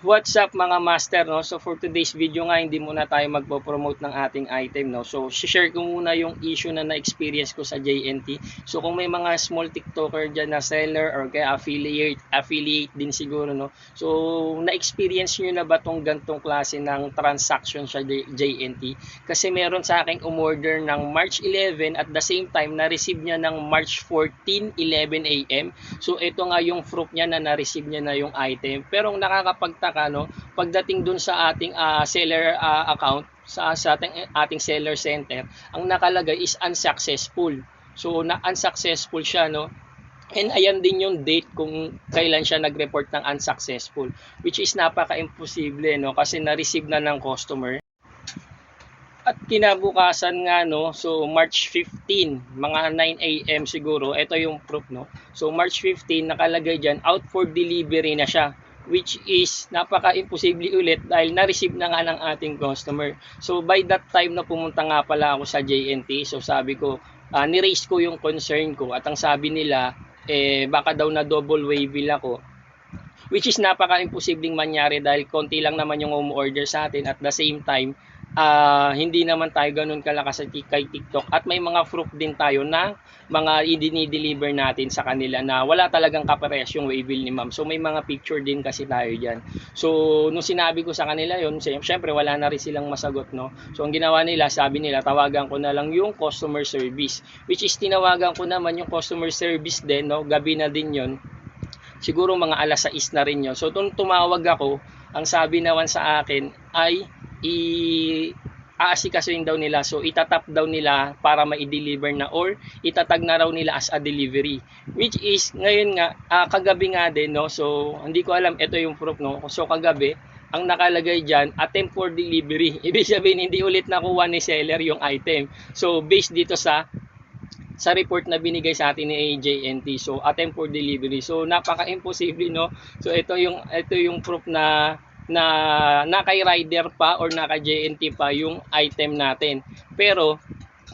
What's up mga master, no? So for today's video nga, hindi muna tayo magpo-promote ng ating item, no? So share ko muna yung issue na na-experience ko sa JNT. So kung may mga small TikToker dyan na seller or kaya affiliate din siguro, no? So na-experience nyo na ba tong gantong klase ng transaction sa JNT? Kasi meron sa akin umorder ng March 11 at the same time na-receive niya ng March 14, 11 AM. So ito nga yung proof niya na na-receive niya na yung item. Pero ang nakakapagtaka, no, pagdating dun sa ating seller account sa ating seller center, ang nakalagay is unsuccessful. So na unsuccessful siya, no. And ayan din yung date kung kailan siya nag-report ng unsuccessful, which is napaka-imposible, no, kasi na-receive na ng customer. At kinabukasan nga, no, so March 15, mga 9 AM siguro, ito yung proof, no. So March 15 nakalagay diyan, out for delivery na siya, which is napaka-imposible ulit dahil na-receive na nga ng ating customer. So by that time na pumunta nga pala ako sa JNT, so sabi ko, ni-raise ko yung concern ko at ang sabi nila, baka daw na double waybill ako, which is napaka-imposibleng mangyari dahil konti lang naman yung umorder sa atin at the same time, hindi naman tayo ganun kalakas kay TikTok at may mga proof din tayo na mga i-deliver natin sa kanila na wala talagang kapares yung waybill ni ma'am. So may mga picture din kasi tayo dyan. So nung sinabi ko sa kanila yun, syempre wala na rin silang masagot, no. So ang ginawa nila, sabi nila tawagan ko na lang yung customer service, which is tinawagan ko naman yung customer service din, no. Gabi na din yun, siguro mga 6:00 na rin yun. So tumawag ako, ang sabi naman sa akin ay aasikasuhin daw nila, so itatap daw nila para ma-deliver na or itatag na raw nila as a delivery, which is ngayon nga kagabi nga din, no. So hindi ko alam, ito yung proof, no. So kagabi ang nakalagay diyan, attempt for delivery, ibig sabihin hindi ulit nakuha ni seller yung item. So based dito sa report na binigay sa atin ni JNT, so attempt for delivery, so napaka-imposible, no. So ito yung proof na kay rider pa or kay JNT pa yung item natin. Pero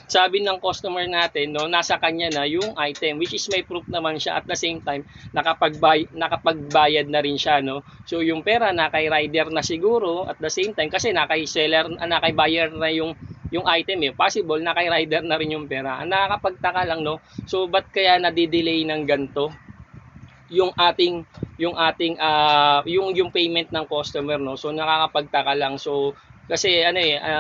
sabi ng customer natin, no, nasa kanya na yung item, which is may proof naman siya at the same time nakapagbayad na rin siya, no. So yung pera na kay rider na siguro at the same time kasi kay seller, kay buyer na yung item, possible na kay rider na rin yung pera. Ang nakakapagtaka lang, no. So ba't kaya nadidelay ng ganto yung payment ng customer, no. So nakakapagtaka lang. So kasi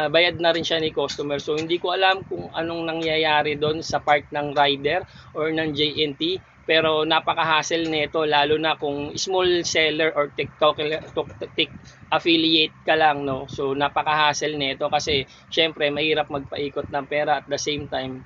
bayad na rin siya ni customer. So hindi ko alam kung anong nangyayari doon sa part ng rider or ng JNT, pero napaka-hassle nito lalo na kung small seller or TikTok affiliate ka lang, no. So napaka-hassle nito kasi syempre mahirap magpaikot ng pera at the same time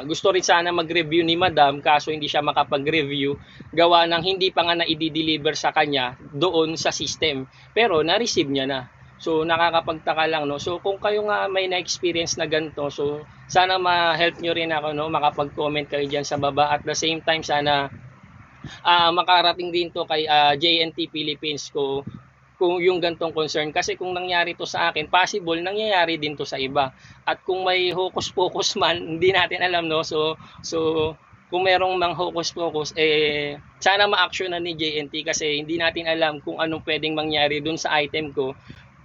gusto rin sana mag-review ni madam kaso hindi siya makapag-review gawa ng hindi pa nga na-i-deliver sa kanya doon sa system, pero na-receive niya na. So nakakapagtaka lang, no. So kung kayo nga may na-experience na ganito, so sana ma-help nyo rin ako, no, makapag-comment kayo dyan sa baba at the same time sana makarating din to kay JNT Philippines ko kung yung gantong concern, kasi kung nangyari to sa akin, possible nangyayari din to sa iba. At kung may hocus pocus man, hindi natin alam, no. So kung merong mang hocus pocus, sana ma-action na ni JNT kasi hindi natin alam kung anong pwedeng mangyari dun sa item ko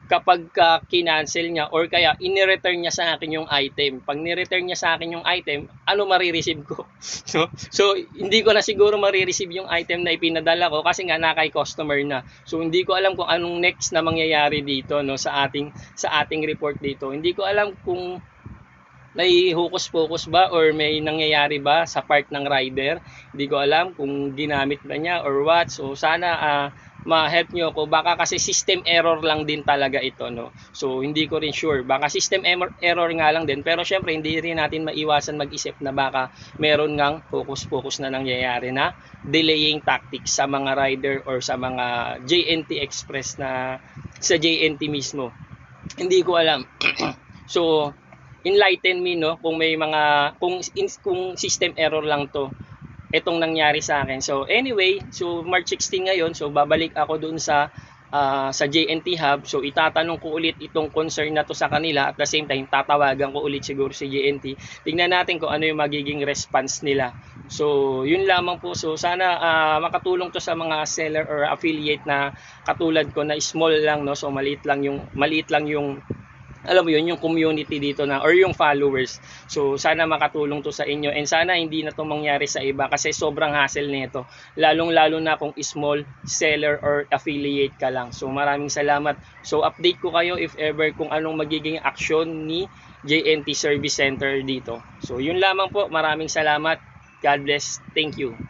kapag kinancel niya or kaya ini-return niya sa akin yung item. Pag ni-return niya sa akin yung item, ano marireceive ko? So hindi ko na siguro marireceive yung item na ipinadala ko kasi nga kay customer na. So hindi ko alam kung anong next na mangyayari dito, no, sa ating report dito. Hindi ko alam kung may hocus pocus ba or may nangyayari ba sa part ng rider. Hindi ko alam kung ginamit ba niya or what. So sana ma-help nyo ako, baka kasi system error lang din talaga ito, no. So hindi ko rin sure, baka system error nga lang din, pero syempre hindi rin natin maiwasan mag-isip na baka meron ngang focus na nangyayari na delaying tactics sa mga rider or sa mga JNT Express na sa JNT mismo. Hindi ko alam. So enlighten me, no, kung may mga kung system error lang to itong nangyari sa akin. So anyway, so March 16 ngayon, so babalik ako dun sa JNT Hub. So itatanong ko ulit itong concern na to sa kanila at the same time tatawagan ko ulit siguro si JNT. Tingnan natin kung ano yung magiging response nila So, yun lamang po. So, sana makatulong to sa mga seller or affiliate na katulad ko na small lang, no? So, maliit lang yung alam mo yun, yung community dito na or yung followers. So, sana makatulong to sa inyo and sana hindi na to mangyari sa iba kasi sobrang hassle nito. Lalong-lalo na kung small seller or affiliate ka lang. So, maraming salamat. So, update ko kayo if ever kung anong magiging aksyon ni JNT Service Center dito. So, yun lamang po. Maraming salamat. God bless. Thank you.